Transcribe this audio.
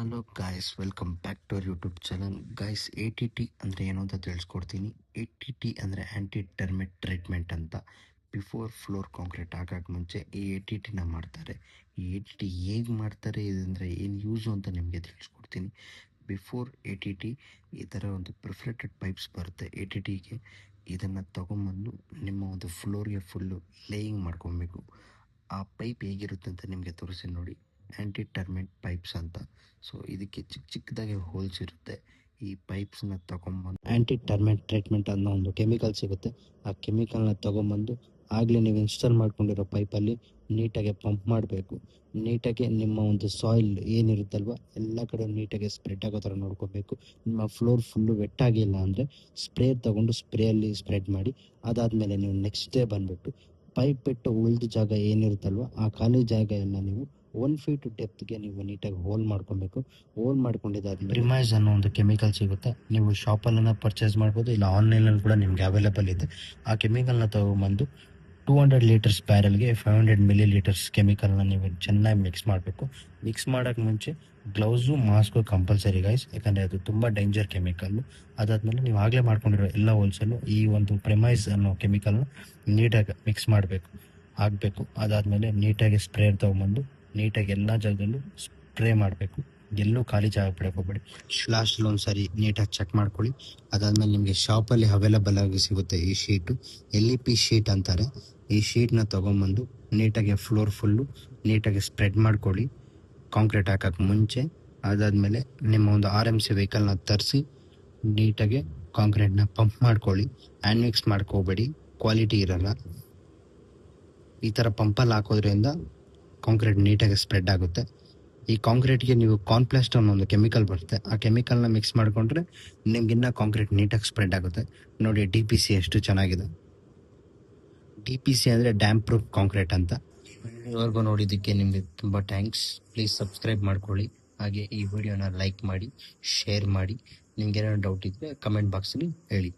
Hello guys, welcome back to our YouTube channel. Guys, ATT ಅಂದರೆ ಏನು ಅಂತ ತಿಳಿಸ್ಕೊಡ್ತೀನಿ. ATT ಅಂದರೆ ಆ್ಯಂಟಿ ಟರ್ಮಿಟ್ ಟ್ರೀಟ್ಮೆಂಟ್ ಅಂತ. ಬಿಫೋರ್ ಫ್ಲೋರ್ ಕಾಂಕ್ರೀಟ್ ಹಾಕೋಕ್ಕೆ ಮುಂಚೆ ಈ ATTನ ಮಾಡ್ತಾರೆ. ಈ ATT ಹೇಗೆ ಮಾಡ್ತಾರೆ ಇದಂದರೆ ಏನು ಯೂಸು ಅಂತ ನಿಮಗೆ ತಿಳಿಸ್ಕೊಡ್ತೀನಿ. ಬಿಫೋರ್ ATT ಈ ಥರ ಒಂದು ಪ್ರಿಫ್ಲೆಟೆಡ್ ಪೈಪ್ಸ್ ಬರುತ್ತೆ ATTಗೆ. ಇದನ್ನು ತೊಗೊಂಬಂದು ನಿಮ್ಮ ಒಂದು ಫ್ಲೋರ್ಗೆ ಫುಲ್ಲು ಲೇಯಿಂಗ್ ಮಾಡ್ಕೊಬೇಕು. ಆ ಪೈಪ್ ಹೇಗಿರುತ್ತೆ ಅಂತ ನಿಮಗೆ ತೋರಿಸಿ ನೋಡಿ. ಆ್ಯಂಟಿ ಟರ್ಮಿಟ್ ಪೈಪ್ಸ್ ಅಂತ. ಸೊ ಇದಕ್ಕೆ ಚಿಕ್ಕ ಚಿಕ್ಕದಾಗಿ ಹೋಲ್ಸ್ ಇರುತ್ತೆ. ಈ ಪೈಪ್ಸ್ನ ತೊಗೊಂಬಂದು ಆ್ಯಂಟಿ ಟರ್ಮಿಟ್ ಟ್ರೀಟ್ಮೆಂಟ್ ಅನ್ನೋ ಒಂದು ಕೆಮಿಕಲ್ ಸಿಗುತ್ತೆ. ಆ ಕೆಮಿಕಲ್ನ ತೊಗೊಂಬಂದು ಆಗಲೇ ನೀವು ಇನ್ಸ್ಟಾಲ್ ಮಾಡ್ಕೊಂಡಿರೋ ಪೈಪಲ್ಲಿ ನೀಟಾಗಿ ಪಂಪ್ ಮಾಡಬೇಕು. ನೀಟಾಗಿ ನಿಮ್ಮ ಒಂದು ಸಾಯಿಲ್ ಏನಿರುತ್ತಲ್ವ ಎಲ್ಲ ಕಡೆ ನೀಟಾಗಿ ಸ್ಪ್ರೆಡ್ ಆಗೋ ಥರ ನೋಡ್ಕೋಬೇಕು. ನಿಮ್ಮ ಫ್ಲೋರ್ ಫುಲ್ಲು ವೆಟ್ಟಾಗಿಲ್ಲ ಅಂದರೆ ಸ್ಪ್ರೇ ತೊಗೊಂಡು ಸ್ಪ್ರೇಯಲ್ಲಿ ಸ್ಪ್ರೆಡ್ ಮಾಡಿ. ಅದಾದಮೇಲೆ ನೀವು ನೆಕ್ಸ್ಟ್ ಡೇ ಬಂದುಬಿಟ್ಟು ಪೈಪ್ ಬಿಟ್ಟು ಉಳಿದ ಜಾಗ ಏನಿರುತ್ತಲ್ವ ಆ ಖಾಲಿ ಜಾಗ ಎಲ್ಲ ನೀವು 1 ಫೀಟ್ ಡೆಪ್ತ್ಗೆ ನೀವು ನೀಟಾಗಿ ಹೋಲ್ ಮಾಡ್ಕೊಬೇಕು. ಹೋಲ್ ಮಾಡ್ಕೊಂಡಿದ್ದಾದ್ಮೇಲೆ ಪ್ರಿಮೈಸ್ ಅನ್ನೋ ಒಂದು ಕೆಮಿಕಲ್ ಸಿಗುತ್ತೆ. ನೀವು ಶಾಪಲ್ಲೆಲ್ಲ ಪರ್ಚೇಸ್ ಮಾಡ್ಬೋದು, ಇಲ್ಲ ಆನ್ಲೈನಲ್ಲಿ ಕೂಡ ನಿಮ್ಗೆ ಅವೈಲೇಬಲ್ ಇದೆ. ಆ ಕೆಮಿಕಲ್ನ ತೊಗೊಂಬಂದು 200 ಲೀಟರ್ಸ್ ಬ್ಯಾರಲ್ಗೆ 500 ಮಿಲಿ ಲೀಟರ್ಸ್ ಕೆಮಿಕಲ್ನ ನೀವು ಚೆನ್ನಾಗಿ ಮಿಕ್ಸ್ ಮಾಡಬೇಕು. ಮಿಕ್ಸ್ ಮಾಡೋಕ್ಕೆ ಮುಂಚೆ ಗ್ಲೌಸು ಮಾಸ್ಕು ಕಂಪಲ್ಸರಿ ಗೈಸ್, ಯಾಕಂದರೆ ಅದು ತುಂಬ ಡೇಂಜರ್ ಕೆಮಿಕಲ್ಲು. ಅದಾದಮೇಲೆ ನೀವು ಆಗಲೇ ಮಾಡ್ಕೊಂಡಿರೋ ಎಲ್ಲ ಹೋಲ್ಸಲ್ಲೂ ಈ ಒಂದು ಪ್ರಿಮೈಸ್ ಅನ್ನೋ ಕೆಮಿಕಲ್ನ ನೀಟಾಗಿ ಮಿಕ್ಸ್ ಆಗಬೇಕು. ಅದಾದಮೇಲೆ ನೀಟಾಗಿ ಸ್ಪ್ರೇಯರ್ ತೊಗೊಂಬಂದು ನೀಟಾಗಿ ಎಲ್ಲ ಜಾಗದಲ್ಲೂ ಸ್ಪ್ರೇ ಮಾಡಬೇಕು. ಎಲ್ಲೂ ಖಾಲಿ ಜಾಗ ಬಿಡಕ್ಕೆ ಹೋಗ್ಬೇಡಿ. ಲಾಸ್ಟಲ್ಲಿ ಒಂದು ಸಾರಿ ನೀಟಾಗಿ ಚೆಕ್ ಮಾಡ್ಕೊಳ್ಳಿ. ಅದಾದಮೇಲೆ ನಿಮಗೆ ಶಾಪಲ್ಲಿ ಅವೈಲೇಬಲ್ ಆಗಿ ಸಿಗುತ್ತೆ ಈ ಶೀಟು, LEP ಶೀಟ್ ಅಂತಾರೆ. ಈ ಶೀಟ್ನ ತೊಗೊಂಬಂದು ನೀಟಾಗಿ ಫ್ಲೋರ್ ಫುಲ್ಲು ನೀಟಾಗಿ ಸ್ಪ್ರೆಡ್ ಮಾಡ್ಕೊಳ್ಳಿ ಕಾಂಕ್ರೀಟ್ ಹಾಕೋಕ್ಕೆ ಮುಂಚೆ. ಅದಾದಮೇಲೆ ನಿಮ್ಮ ಒಂದು RMC ವೆಹಿಕಲ್ನ ತರಿಸಿ ನೀಟಾಗಿ ಕಾಂಕ್ರೀಟ್ನ ಪಂಪ್ ಮಾಡ್ಕೊಳ್ಳಿ. ಹ್ಯಾಂಡ್ ಮಿಕ್ಸ್ ಮಾಡ್ಕೋಬೇಡಿ, ಕ್ವಾಲಿಟಿ ಇರಲ್ಲ. ಈ ಥರ ಪಂಪಲ್ಲಿ ಹಾಕೋದ್ರಿಂದ ಕಾಂಕ್ರೀಟ್ ನೀಟಾಗಿ ಸ್ಪ್ರೆಡ್ ಆಗುತ್ತೆ. ಈ ಕಾಂಕ್ರೀಟ್ಗೆ ನೀವು ಕಾನ್ಪ್ಲಾಸ್ಟ್ ಅನ್ನೋ ಒಂದು ಕೆಮಿಕಲ್ ಬರುತ್ತೆ. ಆ ಕೆಮಿಕಲ್ನ ಮಿಕ್ಸ್ ಮಾಡಿಕೊಂಡ್ರೆ ನಿಮ್ಗಿನ್ನ ಕಾಂಕ್ರೀಟ್ ನೀಟಾಗಿ ಸ್ಪ್ರೆಡ್ ಆಗುತ್ತೆ. ನೋಡಿ DPC ಎಷ್ಟು ಚೆನ್ನಾಗಿದೆ. DPC ಅಂದರೆ ಡ್ಯಾಮ್ ಪ್ರೂಫ್ ಕಾಂಕ್ರೀಟ್ ಅಂತ. ಇದುವರೆಗೂ ನೋಡಿದ್ದಕ್ಕೆ ನಿಮಗೆ ತುಂಬ ಥ್ಯಾಂಕ್ಸ್. ಪ್ಲೀಸ್ ಸಬ್ಸ್ಕ್ರೈಬ್ ಮಾಡ್ಕೊಳ್ಳಿ. ಹಾಗೆ ಈ ವಿಡಿಯೋನ ಲೈಕ್ ಮಾಡಿ, ಶೇರ್ ಮಾಡಿ. ನಿಮ್ಗೇನಾದ್ರು ಡೌಟ್ ಇದ್ದರೆ ಕಮೆಂಟ್ ಬಾಕ್ಸಲ್ಲಿ ಹೇಳಿ.